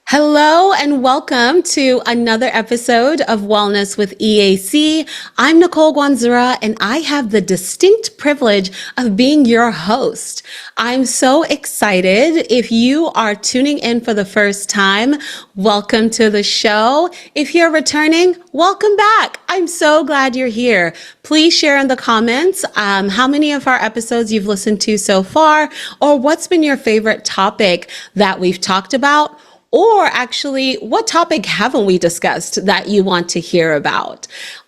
Hello and welcome to another episode of Wellness with EAC. I'm Nicole Guanzura and I have the distinct privilege of being your host. I'm so excited. If you are tuning in for the first time, welcome to the show. If you're returning, welcome back. I'm so glad you're here. Please share in the comments how many of our episodes you've listened to so far, or what's been your favorite topic that we've talked about. Or actually, what topic haven't we discussed that you want to hear about?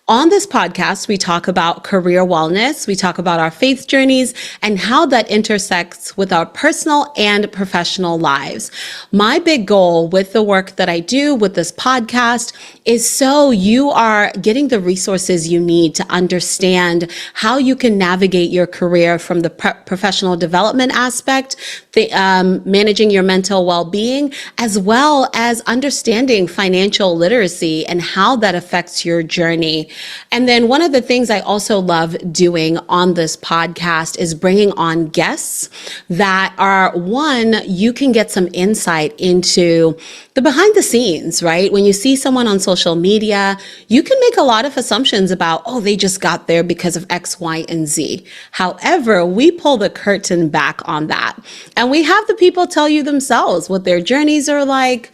On this podcast, we talk about career wellness, we talk about our faith journeys, and how that intersects with our personal and professional lives. My big goal with the work that I do with this podcast is so you are getting the resources you need to understand how you can navigate your career from the professional development aspect, managing your mental well-being, as well as understanding financial literacy and how that affects your journey. And then one of the things I also love doing on this podcast is bringing on guests that are, one, you can get some insight into the behind the scenes, right? When you see someone on social media, you can make a lot of assumptions about, oh, they just got there because of X, Y, and Z. However, we pull the curtain back on that. And we have the people tell you themselves what their journeys are like,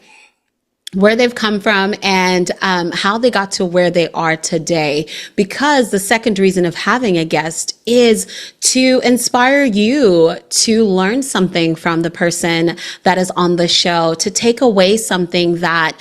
where they've come from, and how they got to where they are today. Because the second reason of having a guest is to inspire you to learn something from the person that is on the show, to take away something that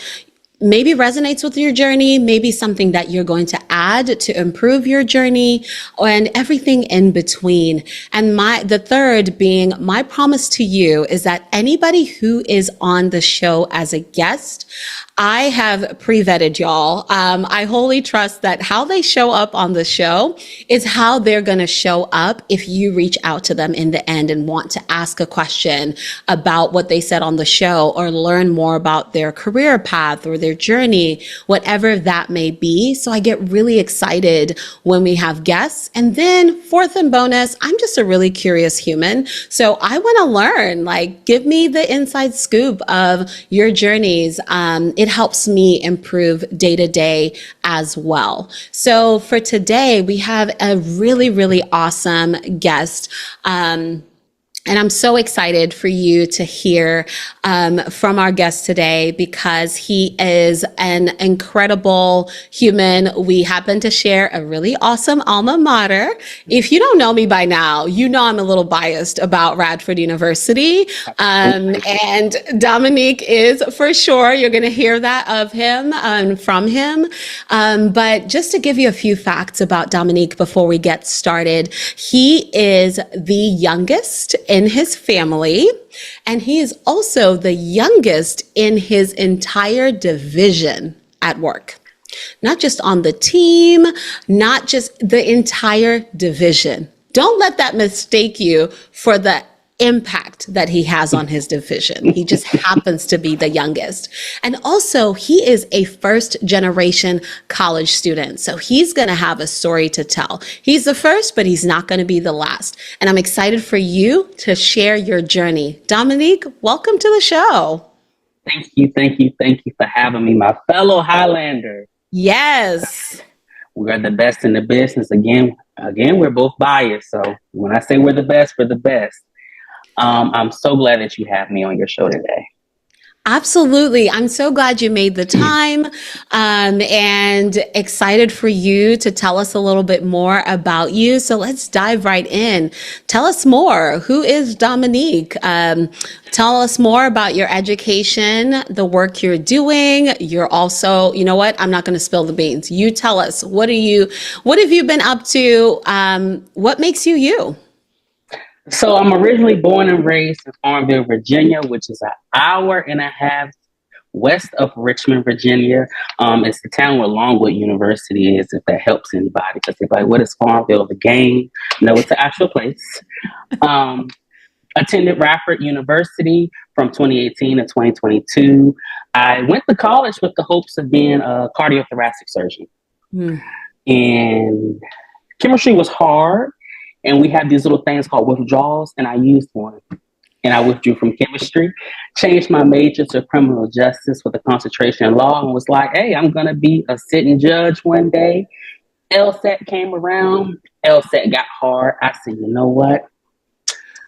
maybe resonates with your journey, maybe something that you're going to add to improve your journey, and everything in between. And the third being, my promise to you is that anybody who is on the show as a guest, I have pre-vetted y'all. I wholly trust that how they show up on the show is how they're going to show up if you reach out to them in the end and want to ask a question about what they said on the show, or learn more about their career path or their journey, whatever that may be. So I get really excited when we have guests. And then fourth and bonus, I'm just a really curious human. So I want to learn, like, give me the inside scoop of your journeys. It helps me improve day to day as well. So for today, we have a really, really awesome guest. And I'm so excited for you to hear from our guest today, because he is an incredible human. We happen to share a really awesome alma mater. If you don't know me by now, you know I'm a little biased about Radford University. And Dominique is for sure. You're going to hear that of him and from him. But just to give you a few facts about Dominique before we get started, he is the youngest in his family, and he is also the youngest in his entire division at work. Not just on the team, not just the entire division. Don't let that mistake you for the impact that he has on his division. He just happens to be the youngest. And also, he is a first generation college student. So he's going to have a story to tell. He's the first, but he's not going to be the last. And I'm excited for you to share your journey. Dominique, welcome to the show. Thank you for having me, my fellow Highlander. Yes. We are the best in the business. Again, we're both biased. So when I say we're the best, we're the best. I'm so glad that you have me on your show today. Absolutely. I'm so glad you made the time, and excited for you to tell us a little bit more about you. So let's dive right in. Tell us more. Who is Dominique? Tell us more about your education, the work you're doing. You're also, you know what? I'm not going to spill the beans. You tell us, what have you been up to? What makes you you? So I'm originally born and raised in Farmville, Virginia, which is an hour and a half west of Richmond, Virginia. It's the town where Longwood University is, if that helps anybody, because they're like, what is Farmville, the game? No, it's an actual place. Attended Radford University from 2018 to 2022. I went to college with the hopes of being a cardiothoracic surgeon. And chemistry was hard. And we had these little things called withdrawals, and I used one. and I withdrew from chemistry, changed my major to criminal justice with a concentration in law, and was like, hey, I'm going to be a sitting judge one day. LSAT came around. LSAT got hard. I said, you know what?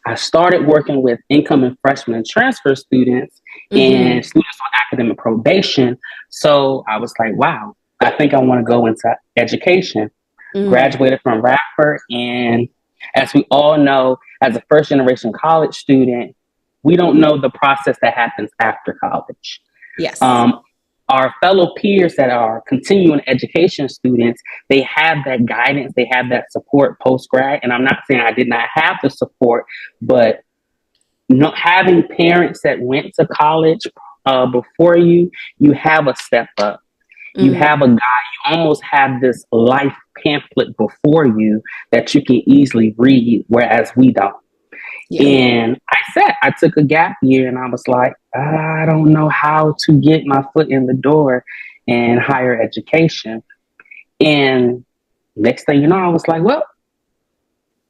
I started working with incoming freshmen and transfer students and students on academic probation. So I was like, wow, I think I want to go into education. Graduated from Radford. And as we all know, as a first generation college student, we don't know the process that happens after college. Yes. Our fellow peers that are continuing education students, they have that guidance, they have that support post grad. And I'm not saying I did not have the support, but not having parents that went to college before you, you have a step up. You have a guide, you almost have this life pamphlet before you that you can easily read, whereas we don't. Yeah. And I took a gap year and I was like, I don't know how to get my foot in the door in higher education. And next thing you know, I was like, well,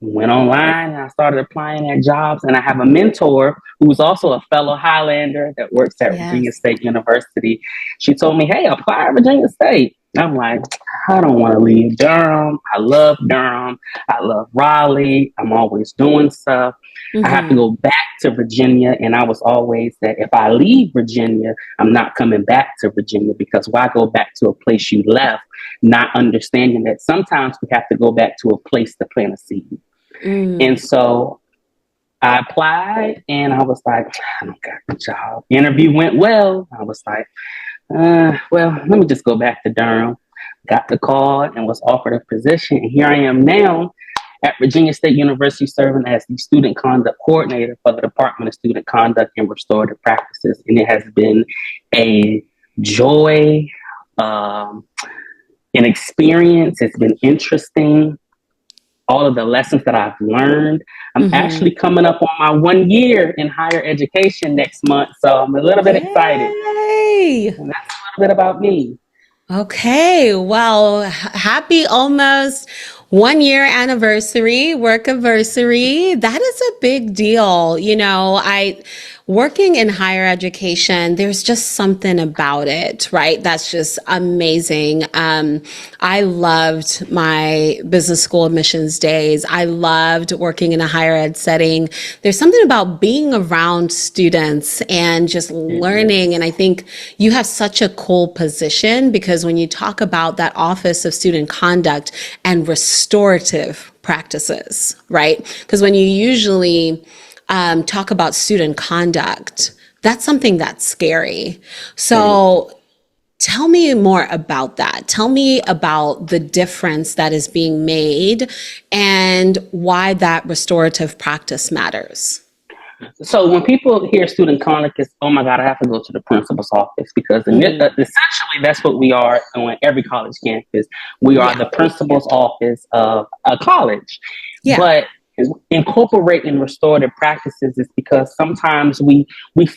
went online and I started applying at jobs. And I have a mentor who's also a fellow Highlander that works at Virginia State University. She told me, hey, apply at Virginia State. I'm like, I don't want to leave Durham. I love Durham. I love Raleigh. I'm always doing stuff. I have to go back to Virginia. And I was always that if I leave Virginia, I'm not coming back to Virginia, because why go back to a place you left, not understanding that sometimes we have to go back to a place to plant a seed. And so I applied and I was like, I don't got the job. Interview went well. I was like, well, let me just go back to Durham. Got the call and was offered a position. And here I am now at Virginia State University, serving as the student conduct coordinator for the Department of Student Conduct and Restorative Practices. And it has been a joy, an experience. It's been interesting. All of the lessons that I've learned. I'm actually coming up on my 1 year in higher education next month. So I'm a little bit excited. And that's a little bit about me. Okay. Well, happy almost 1 year anniversary, work anniversary. That is a big deal. You know, working in higher education, there's just something about it, right? That's just amazing. I loved my business school admissions days. I loved working in a higher ed setting. There's something about being around students and just learning. And I think you have such a cool position, because when you talk about that Office of Student Conduct and restorative practices, right? Because when you usually talk about student conduct, that's something that's scary. So tell me more about that. Tell me about the difference that is being made and why that restorative practice matters. So when people hear student conduct, it's, oh my God, I have to go to the principal's office, because essentially that's what we are on every college campus. We are the principal's office of a college. But incorporating restorative practices is because sometimes we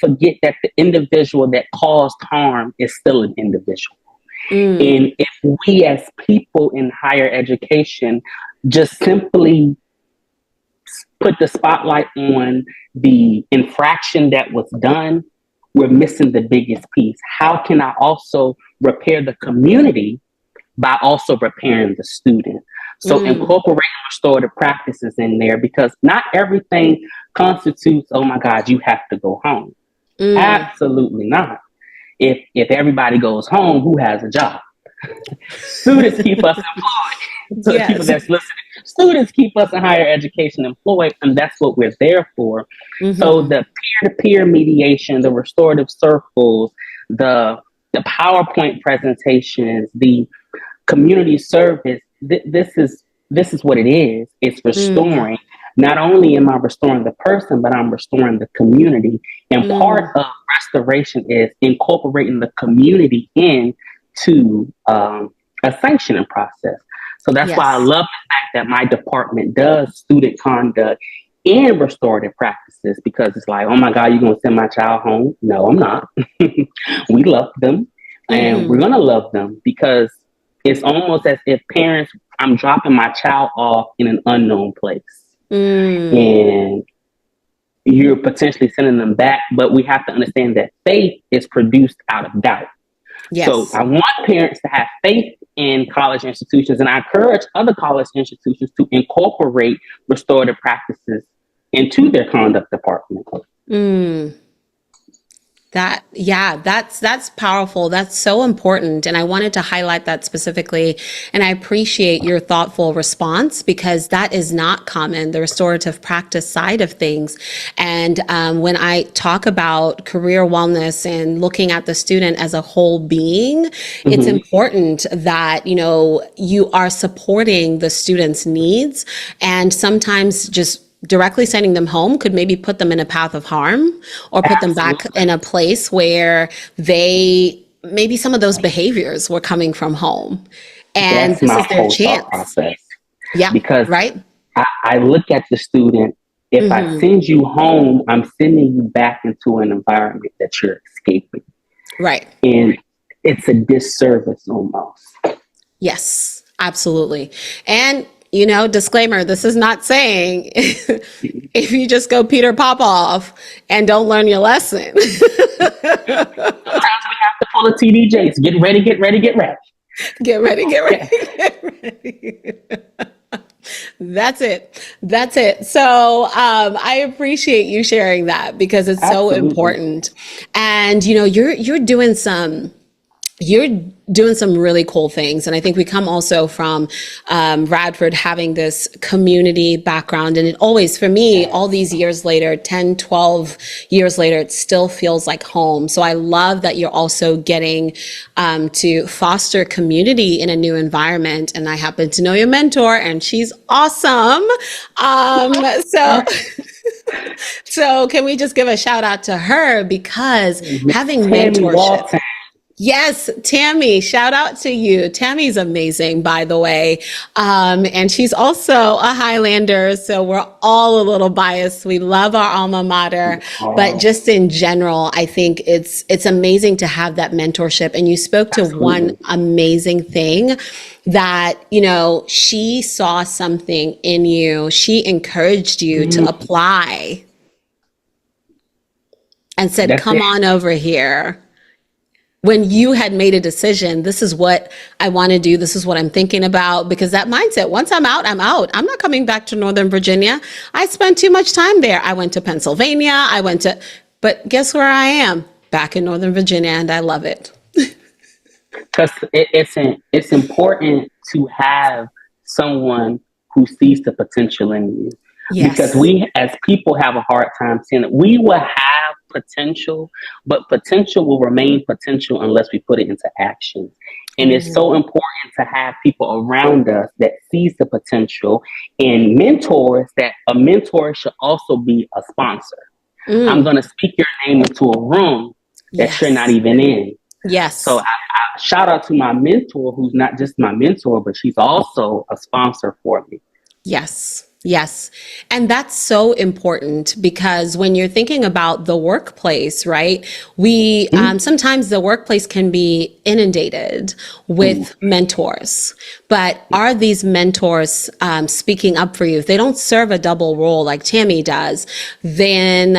forget that the individual that caused harm is still an individual. And if we as people in higher education just simply put the spotlight on the infraction that was done, we're missing the biggest piece. How can I also repair the community by also repairing the student? So incorporating restorative practices in there, because not everything constitutes, oh my God, you have to go home. Absolutely not. If everybody goes home, who has a job? Students keep us employed. So the people that's listening, students keep us in higher education employed, and that's what we're there for. So the peer-to-peer mediation, the restorative circles, the PowerPoint presentations, the community service, this is what it is. It's restoring. Not only am I restoring the person, but I'm restoring the community. And part of restoration is incorporating the community into a sanctioning process. So that's why I love the fact that my department does student conduct and restorative practices, because it's like, oh my God, you're going to send my child home? No, I'm not. We love them, and we're going to love them, because it's almost as if parents, I'm dropping my child off in an unknown place. And you're potentially sending them back. But we have to understand that faith is produced out of doubt. So Yes. I want parents to have faith in college institutions, and I encourage other college institutions to incorporate restorative practices into their conduct department. Mm. That's powerful. That's so important. And I wanted to highlight that specifically. And I appreciate your thoughtful response because that is not common, the restorative practice side of things. And when I talk about career wellness and looking at the student as a whole being, it's important that, you are supporting the student's needs, and sometimes just directly sending them home could maybe put them in a path of harm or put them back Absolutely. in a place where maybe some of those behaviors were coming from home. And That's this my is their whole thought chance. process, Yeah, because right? I look at the student. If I Hmm. send you home, I'm sending you back into an environment that you're escaping. Right. And it's a disservice almost. Yes, absolutely. And, disclaimer, this is not saying if you just go Peter Popoff and don't learn your lesson. Sometimes we have to pull the TDJs. Get ready, get ready, get ready. Get ready, get Yeah, ready, get ready. That's it. That's it. So I appreciate you sharing that because it's so absolutely. important. And you're doing some really cool things. And I think we come also from Radford having this community background. And it always, for me, all these years later, 10, 12 years later, it still feels like home. So I love that you're also getting to foster community in a new environment. And I happen to know your mentor, and she's awesome. So so can we just give a shout out to her because Miss having Tammy mentorship. Walton. Yes, Tammy, shout out to you. Tammy's amazing, by the way. And she's also a Highlander, so we're all a little biased. We love our alma mater, but Oh, just in general, I think it's amazing to have that mentorship. And you spoke to one absolutely. amazing thing that, she saw something in you. She encouraged you to Mhm. apply and said, That's come it. on over here. When you had made a decision, this is what I want to do, this is what I'm thinking about, because that mindset, once I'm out, I'm out. I'm not coming back to Northern Virginia. I spent too much time there. I went to Pennsylvania, but guess where I am? Back in Northern Virginia, and I love it. Because it's important to have someone who sees the potential in you. Because Yes. we as people have a hard time seeing it. We will have potential, but potential will remain potential unless we put it into action. And it's so Ooh. important to have people around us that sees the potential, and mentors. That a mentor should also be a sponsor. I'm Mm. going to speak your name into a room that you're not Yes. even in. So Yes. I shout out to my mentor, who's not just my mentor, but she's also a sponsor for me. Yes. Yes. And that's so important because when you're thinking about the workplace, right? We sometimes the workplace can be inundated Mm-hmm. with mentors, but are these mentors speaking up for you? If they don't serve a double role like Tammy does, then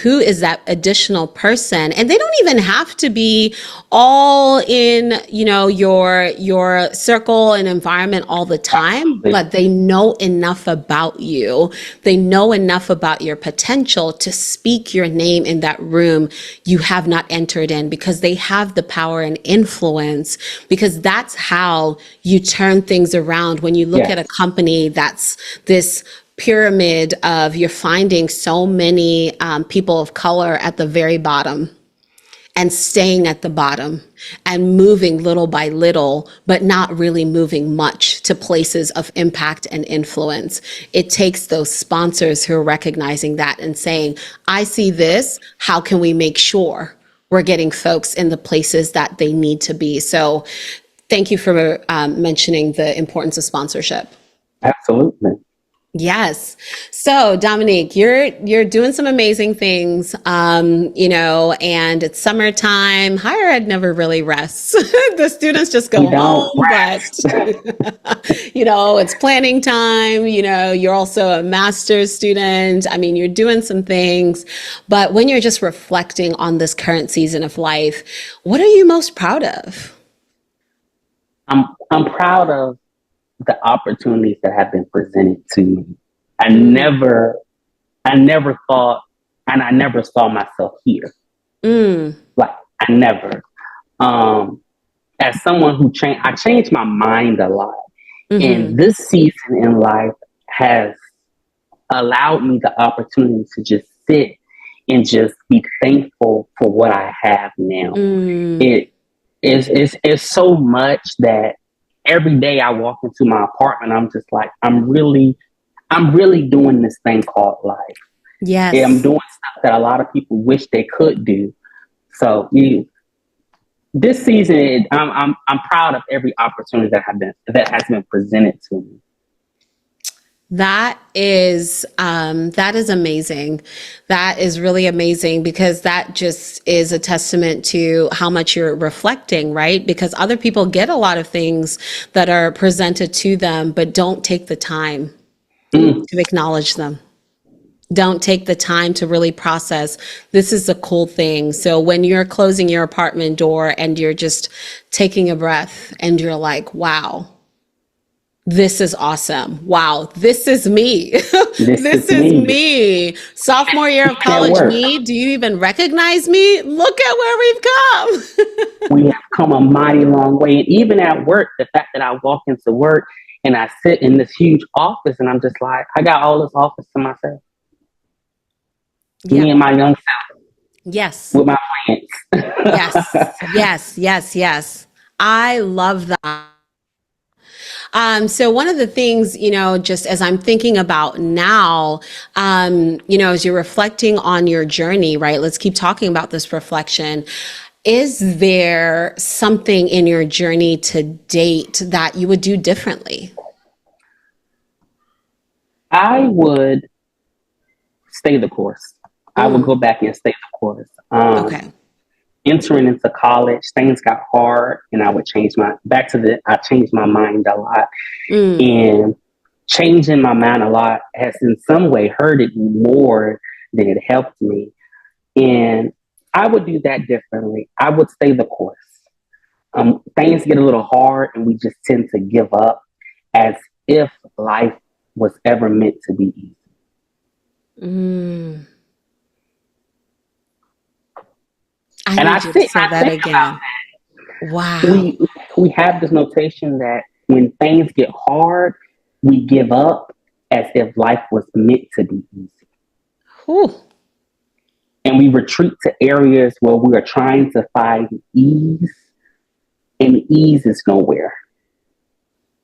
who is that additional person? And they don't even have to be all in, your circle and environment all the time, Absolutely. but they know enough about you. They know enough about your potential to speak your name in that room you have not entered in because they have the power and influence, because that's how you turn things around. When you look Yes. at a company that's this pyramid of, you're finding so many people of color at the very bottom and staying at the bottom and moving little by little, but not really moving much to places of impact and influence. It takes those sponsors who are recognizing that and saying, I see this, how can we make sure we're getting folks in the places that they need to be? So thank you for mentioning the importance of sponsorship. Absolutely. Yes. So, Dominique, you're doing some amazing things, and it's summertime. Higher ed never really rests. The students just We go don't home, but rest. it's planning time. You're also a master's student. I mean, you're doing some things, but when you're just reflecting on this current season of life, what are you most proud of? I'm proud of the opportunities that have been presented to me. I Mm, never I never thought, and I never saw myself here. mm, Like I never. Um, as someone who I changed my mind a lot, mm-hmm. and this season in life has allowed me the opportunity to just sit and just be thankful for what I have now. Mm, It is so much that every day I walk into my apartment, I'm just like, I'm really doing this thing called life. Yeah, I'm yes. doing stuff that a lot of people wish they could do. So this season, I'm proud of every opportunity that has been presented to me. That is amazing. That is really amazing because that just is a testament to how much you're reflecting, right? Because other people get a lot of things that are presented to them, but don't take the time Mm, to acknowledge them. Don't take the time to really process this is a cool thing. So when you're closing your apartment door and you're just taking a breath and you're like, wow, this is awesome. Wow, this is me. this This is is me. me. Sophomore year of At college work, me. Do you even recognize me? Look at where we've come. we have come a mighty long way, and even at work, the fact that I walk into work and I sit in this huge office, and I'm just like, I got all this office to myself, Yeah. me and my young self Yes. with my Yes. plants. Yes. Yes. Yes. I love that. So one of the things, just as I'm thinking about now, as you're reflecting on your journey, right? Let's keep talking about this reflection. Is there something in your journey to date that you would do differently? I would stay the course. I would go Mm, back and stay the course. okay. Entering into college, things got hard, and I would I changed my mind a lot, Mm, and changing my mind a lot has in some way hurted me more than it helped me. And I would do that differently. I would stay the course. Things get a little hard, and we just tend to give up as if life was ever meant to be easy. mm. I And need you to say I that think again. Wow. we we have this notation that when things get hard, we give up as if life was meant to be easy. Whew. And we retreat to areas where we are trying to find ease, and ease is nowhere.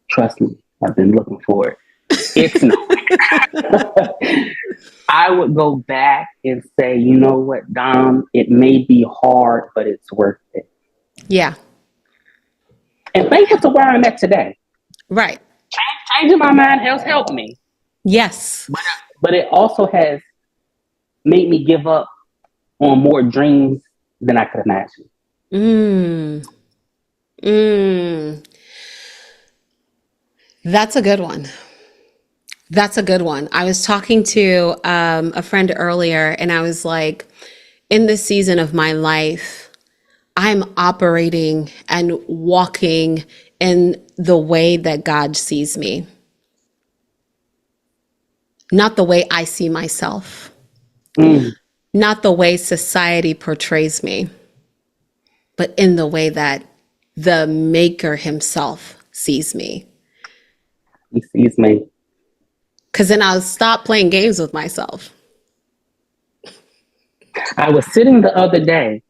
Trust me, I've been looking for it. It's nowhere. I would go back and say, you know what, Dom, it may be hard, but it's worth it. Yeah. And thankful to where I'm at today. Right. Changing my mind has helped me, Yes. but it also has made me give up on more dreams than I could imagine. Mm. Mm. That's a good one. That's a good one. I was talking to a friend earlier, and I was like, in this season of my life, I'm operating and walking in the way that God sees me, not the way I see myself, Mm, not the way society portrays me, but in the way that the Maker Himself sees me. he sees me. Because then I'll stop playing games with myself. I was sitting the other day,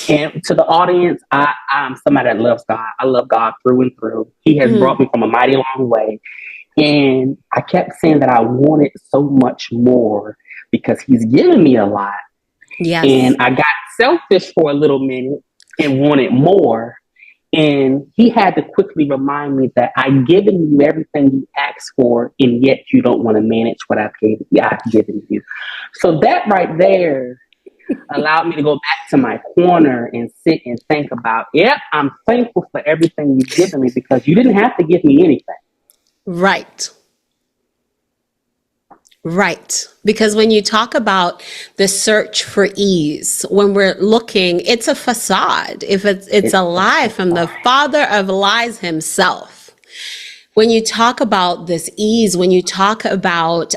and to the audience, I'm somebody that loves God. I love God through and through. He has brought Mm, me from a mighty long way. And I kept saying that I wanted so much more because He's given me a lot. yes. And I got selfish for a little minute and wanted more. And he had to quickly remind me that I've given you everything you asked for, and yet you don't want to manage what I've given you. So that right there allowed me to go back to my corner and sit and think about, yep, I'm thankful for everything you've given me, because you didn't have to give me anything. Right. Right. Because when you talk about the search for ease, when we're looking, it's a facade. If it's a lie from the father of lies himself. When you talk about this ease, when you talk about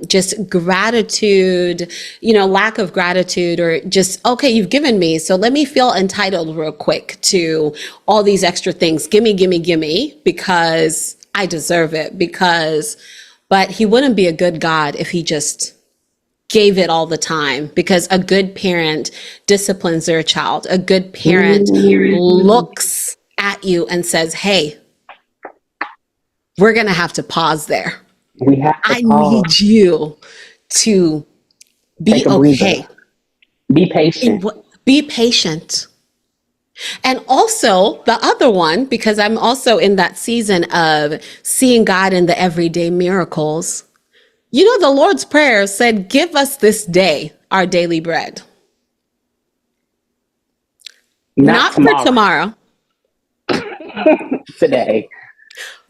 just gratitude, lack of gratitude, or just, okay, you've given me, so let me feel entitled real quick to all these extra things. Gimme, gimme, gimme, because I deserve it. But he wouldn't be a good God if he just gave it all the time, because a good parent disciplines their child. A good parent looks at you and says, hey, we're going to have to pause there. We have to I pause. need you to be Take a okay. breather. Be patient. Be patient. And also the other one, because I'm also in that season of seeing God in the everyday miracles. The Lord's Prayer said, give us this day our daily bread. Not for tomorrow. Today.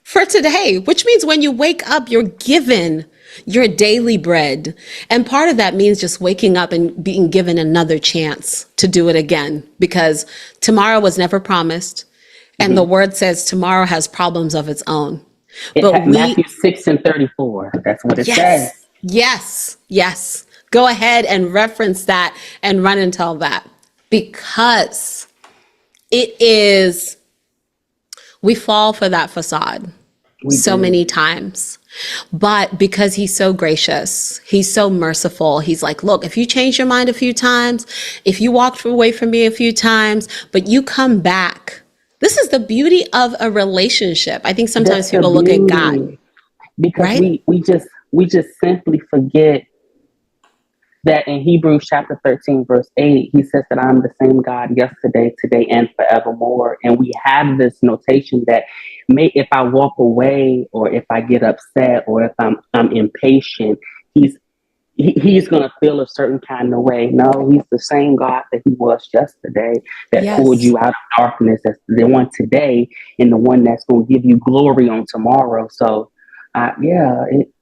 For today, which means when you wake up, you're given your daily bread. And part of that means just waking up and being given another chance to do it again, because tomorrow was never promised. And the word says tomorrow has problems of its own. Matthew 6:34. That's what it says. Yes. Go ahead and reference that and run and tell that, because we fall for that facade many times. But because he's so gracious, he's so merciful, he's like, look, if you change your mind a few times, if you walked away from me a few times, but you come back. This is the beauty of a relationship. I think sometimes people look at God. Because right? we just simply forget that in Hebrews chapter 13, verse 8, he says that I'm the same God yesterday, today, and forevermore. And we have this notation that if I walk away, or if I get upset, or if I'm impatient, he's going to feel a certain kind of way. No, he's the same God that he was yesterday, that pulled you out of darkness, that's the one today, and the one that's going to give you glory on tomorrow. So,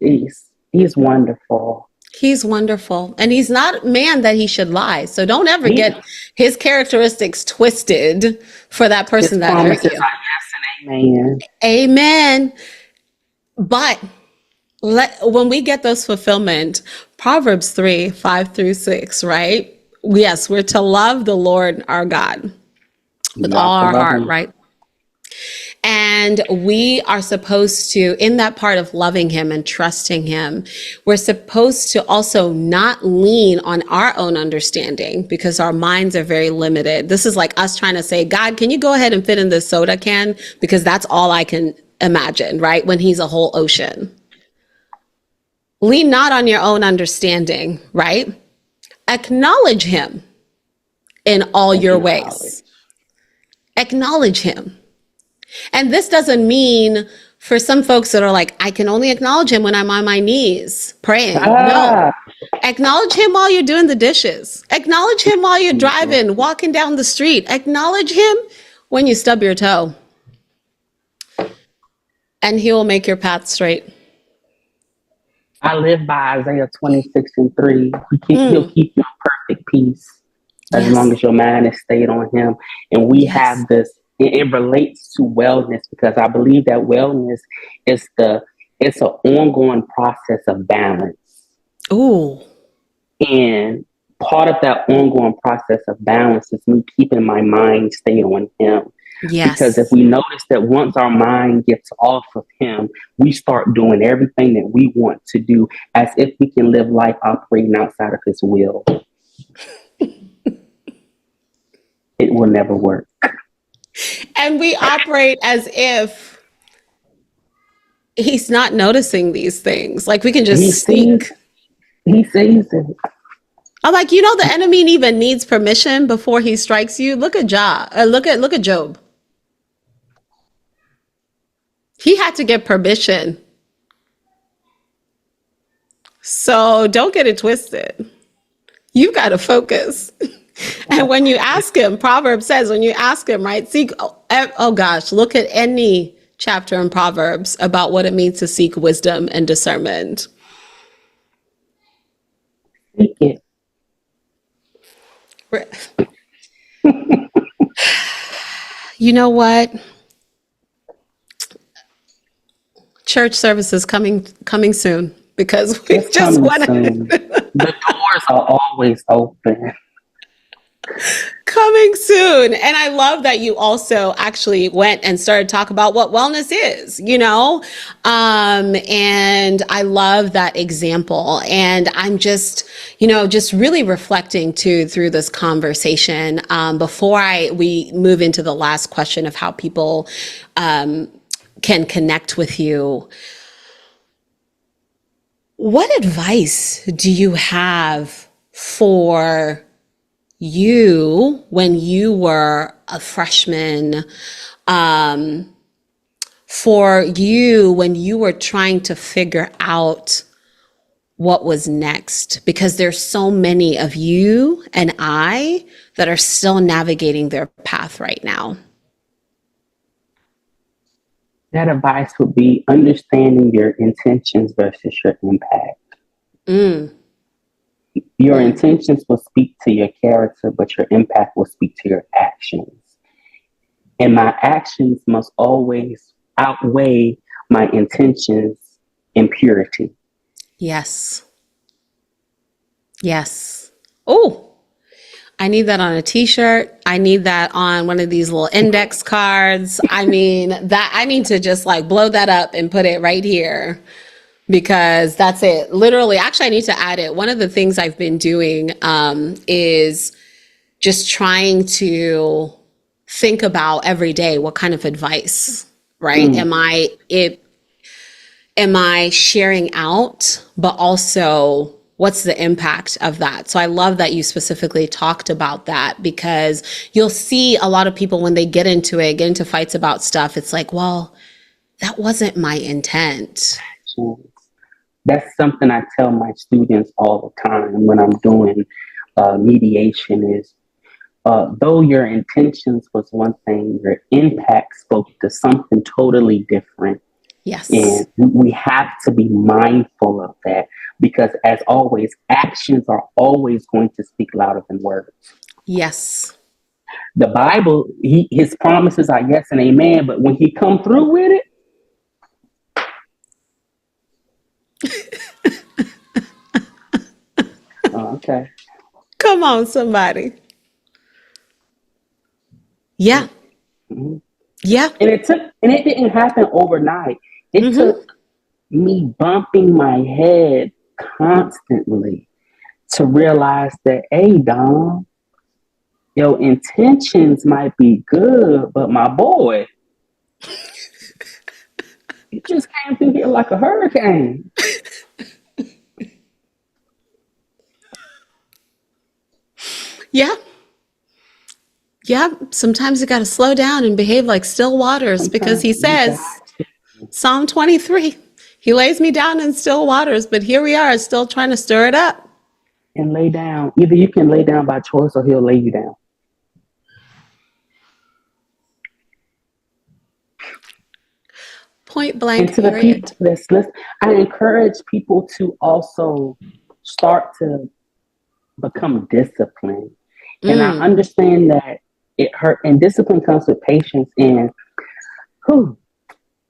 he's wonderful. He's wonderful. And he's not man that he should lie. So don't ever get his characteristics twisted for that person that hurt you. Yes and amen. Amen. But when we get those fulfillment, Proverbs 3:5-6, right? Yes, we're to love the Lord our God with all our heart, right? And we are supposed to, in that part of loving him and trusting him, we're supposed to also not lean on our own understanding, because our minds are very limited. This is like us trying to say, God, can you go ahead and fit in this soda can? Because that's all I can imagine, right? When he's a whole ocean. Lean not on your own understanding, right? Acknowledge him in all your ways. Acknowledge him. And this doesn't mean, for some folks that are like, I can only acknowledge him when I'm on my knees praying. No. Acknowledge him while you're doing the dishes. Acknowledge him while you're driving, walking down the street. Acknowledge him when you stub your toe. And he will make your path straight. I live by Isaiah 26:3. He'll keep you in perfect peace as long as your mind is stayed on him. And we have this. It relates to wellness, because I believe that wellness is it's an ongoing process of balance. Ooh. And part of that ongoing process of balance is me keeping my mind stayed on him. Yes. Because if we notice that once our mind gets off of him, we start doing everything that we want to do as if we can live life operating outside of his will. It will never work. And we operate as if he's not noticing these things. Like we can just sneak. He sees it. I'm like, the enemy even needs permission before he strikes you. Look at Job. Look at Job. He had to get permission. So don't get it twisted. You got to focus. And when you ask him, Proverbs says, when you ask him, right, seek, oh gosh, look at any chapter in Proverbs about what it means to seek wisdom and discernment. Seek it. You know what? Church services coming soon because we It's just coming want soon. to. The doors are always open. Coming soon. And I love that you also actually went and started to talk about what wellness is, you know? And I love that example. And I'm just, just really reflecting too through this conversation before we move into the last question of how people can connect with you. What advice do you have for you when you were a freshman, for you when you were trying to figure out what was next? Because there's so many of you and I that are still navigating their path right now. That advice would be understanding your intentions versus your impact. Mm. Your intentions will speak to your character, but your impact will speak to your actions. And my actions must always outweigh my intentions in purity. Yes. Yes. Oh, I need that on a t-shirt. I need that on one of these little index cards. I mean, that I need to just like blow that up and put it right here because that's it. Literally, actually, I need to add it. One of the things I've been doing is just trying to think about every day what kind of advice, right? Am I sharing out, but also what's the impact of that? So I love that you specifically talked about that because you'll see a lot of people when they get into fights about stuff, it's like, well, that wasn't my intent. That's something I tell my students all the time when I'm doing mediation is though your intentions was one thing, your impact spoke to something totally different. Yes. And we have to be mindful of that because, as always, actions are always going to speak louder than words. Yes. The Bible, his promises are yes and amen, but when he come through with it, okay. Come on, somebody. Yeah. Mm-hmm. Yeah. And it didn't happen overnight. It took me bumping my head constantly to realize that, hey, Dom, your intentions might be good, but my boy, you just came through here like a hurricane. Yeah. Yeah. Sometimes you got to slow down and behave like still waters because he says, Psalm 23, he lays me down in still waters, but here we are still trying to stir it up. And lay down. Either you can lay down by choice or he'll lay you down. Point blank. And to the people that's listening, I encourage people to also start to become disciplined. And I understand that it hurt, and discipline comes with patience. And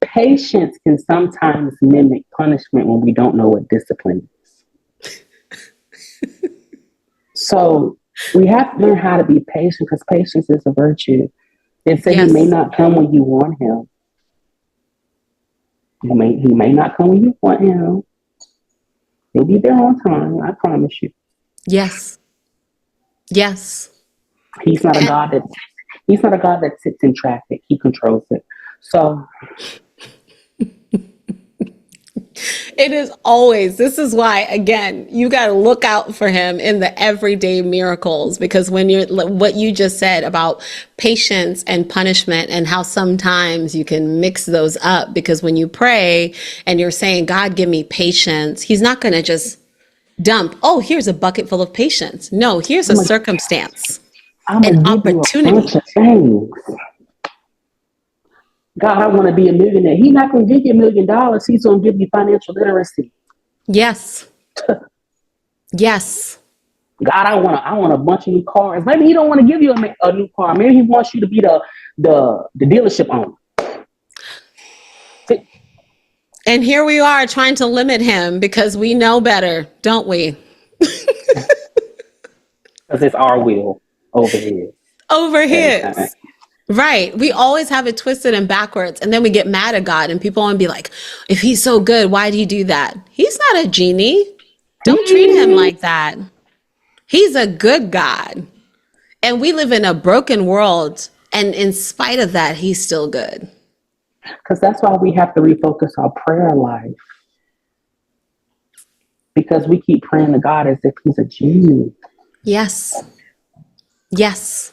patience can sometimes mimic punishment when we don't know what discipline is. So we have to learn how to be patient because patience is a virtue. They say he may not come when you want him. He may not come when you want him. He'll be there on time, I promise you. Yes. Yes. He's not a God that sits in traffic. He controls it. So It is always, this is why, again, you got to look out for him in the everyday miracles, because when you're, what you just said about patience and punishment and how sometimes you can mix those up, because when you pray and you're saying, God, give me patience, he's not going to just dump, oh, here's a bucket full of patience. No, here's a circumstance, I'm an going to give you a bunch opportunity. of things. God, I want to be a millionaire. He's not going to give you $1 million. He's going to give you financial literacy. Yes. Yes. God, I want a bunch of new cars. Maybe he don't want to give you a new car. Maybe he wants you to be the dealership owner. And here we are trying to limit him because we know better, don't we? Because it's our will over his. Over Every time. his. Right. We always have it twisted and backwards. And then we get mad at God and people want to be like, if he's so good, why do you do that? He's not a genie. Don't treat him like that. He's a good God. And we live in a broken world. And in spite of that, he's still good. Because that's why we have to refocus our prayer life. Because we keep praying to God as if he's a genie. Yes. Yes.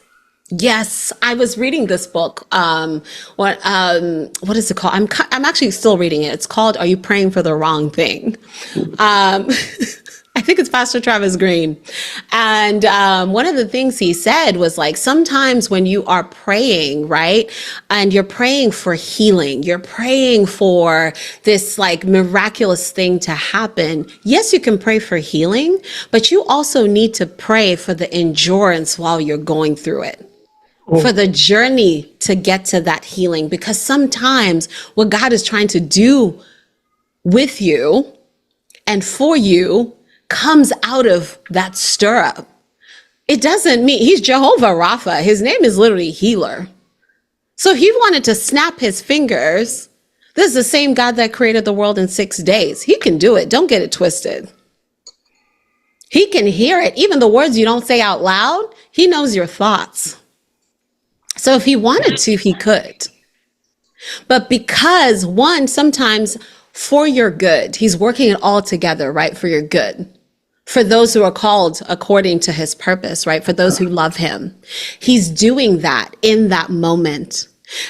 Yes, I was reading this book. What is it called? I'm actually still reading it. It's called "Are You Praying for the Wrong Thing?" I think it's Pastor Travis Green, and one of the things he said was like, sometimes when you are praying, right, and you're praying for healing, you're praying for this like miraculous thing to happen. Yes, you can pray for healing, but you also need to pray for the endurance while you're going through it. For the journey to get to that healing, because sometimes what God is trying to do with you and for you comes out of that stirrup. It doesn't mean he's Jehovah Rapha. His name is literally healer. So if he wanted to snap his fingers, this is the same God that created the world in 6 days. He can do it. Don't get it twisted. He can hear it. Even the words you don't say out loud, he knows your thoughts. So if he wanted to, he could. But because one, sometimes for your good, he's working it all together, right? For your good. For those who are called according to his purpose, right? For those who love him. He's doing that in that moment.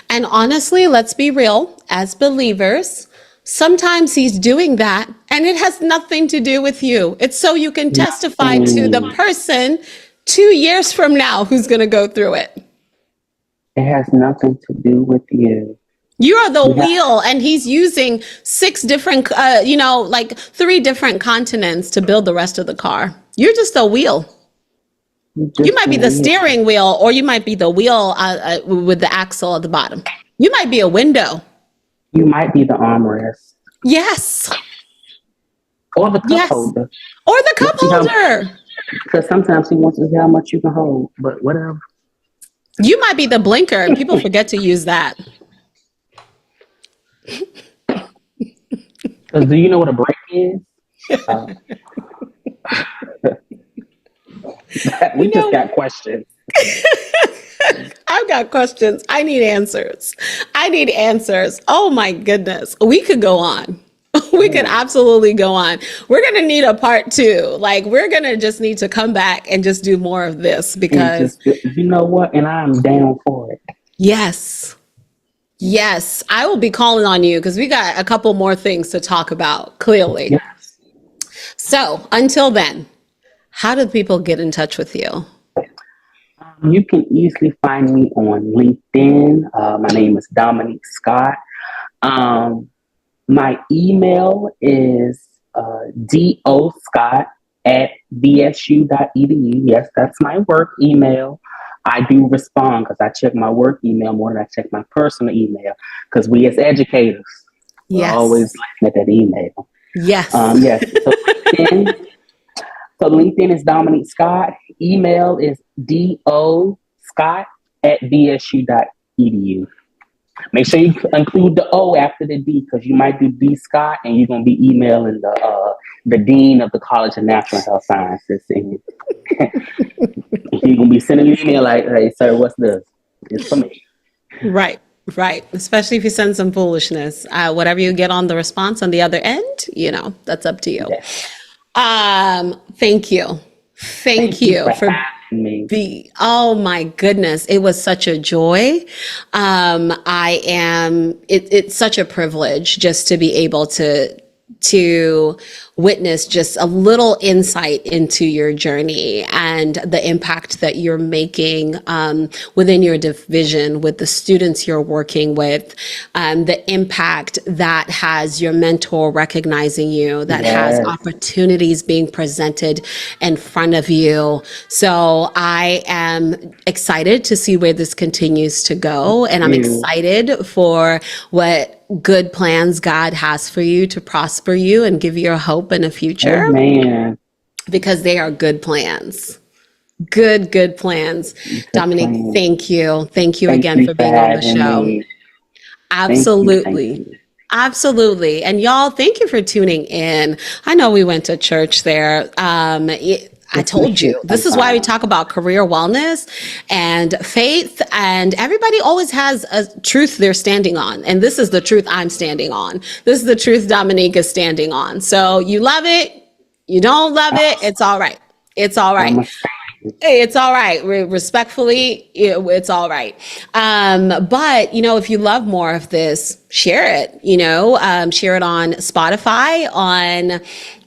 And honestly, let's be real, as believers, sometimes he's doing that and it has nothing to do with you. It's so you can testify to the person 2 years from now who's going to go through it. It has nothing to do with you. You are the wheel, and he's using 6 different, like 3 different continents to build the rest of the car. You're just a wheel. You might be the steering wheel, or you might be the wheel with the axle at the bottom. You might be a window. You might be the armrest. Yes. Or the cup holder. Or the cup holder. Because sometimes he wants to see how much you can hold, but whatever. You might be the blinker, and people forget to use that. Because do you know what a brake is? We just got questions. I've got questions. I need answers. Oh my goodness. We could go on. We could absolutely go on. We're going to need a part 2. Like, we're going to just need to come back and just do more of this because you know what? And I'm down for it. Yes. Yes. I will be calling on you because we got a couple more things to talk about, clearly. Yes. So until then, how do people get in touch with you? You can easily find me on LinkedIn. My name is Dominique Scott. My email is doscott@bsu.edu. Yes, that's my work email. I do respond because I check my work email more than I check my personal email because we as educators, we're always looking at that email. Yes. Yes. So LinkedIn is Dominique Scott. Email is doscott@bsu.edu. Make sure you include the O after the D because you might do D Scott and you're going to be emailing the Dean of the College of Natural Health Sciences. And you're going to be sending an email like, hey, sir, what's this? It's for me. Right. Right. Especially if you send some foolishness. Whatever you get on the response on the other end, that's up to you. Yes. Thank you. Thank Thank you you for for having me. oh my goodness, it was such a joy. It's such a privilege just to be able to witness just a little insight into your journey and the impact that you're making within your division with the students you're working with, the impact that has your mentor recognizing you, that has Yes. opportunities being presented in front of you. So I am excited to see where this continues to go, and I'm You. excited for what good plans God has for you to prosper you and give you a hope and a future, Amen. because they are good plans. Good plans. Good Dominique, plan. thank you. Thank you Thank again you for for being on the having show. me. Thank you. Thank Absolutely. you. Absolutely. And y'all, thank you for tuning in. I know we went to church there. I Yes, we told should you, this is why we sometime. talk about career wellness and faith, and everybody always has a truth they're standing on. And this is the truth I'm standing on. This is the truth Dominique is standing on. So you love it, you don't love it, it's all right. It's all right. I'm a fan. Hey, it's all right. Respectfully, it's all right. But if you love more of this, share it. Share it on Spotify.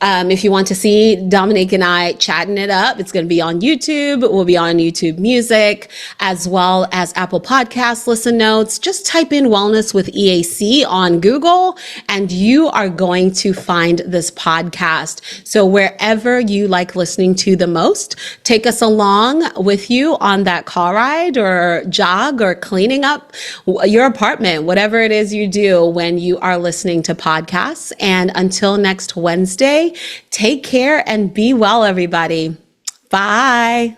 If you want to see Dominique and I chatting it up, it's going to be on YouTube. We'll be on YouTube Music, as well as Apple Podcasts, Listen Notes. Just type in Wellness with EAC on Google, and you are going to find this podcast. So wherever you like listening to the most, take us along with you on that car ride or jog or cleaning up your apartment, whatever it is you do when you are listening to podcasts. And until next Wednesday, take care and be well, everybody. Bye.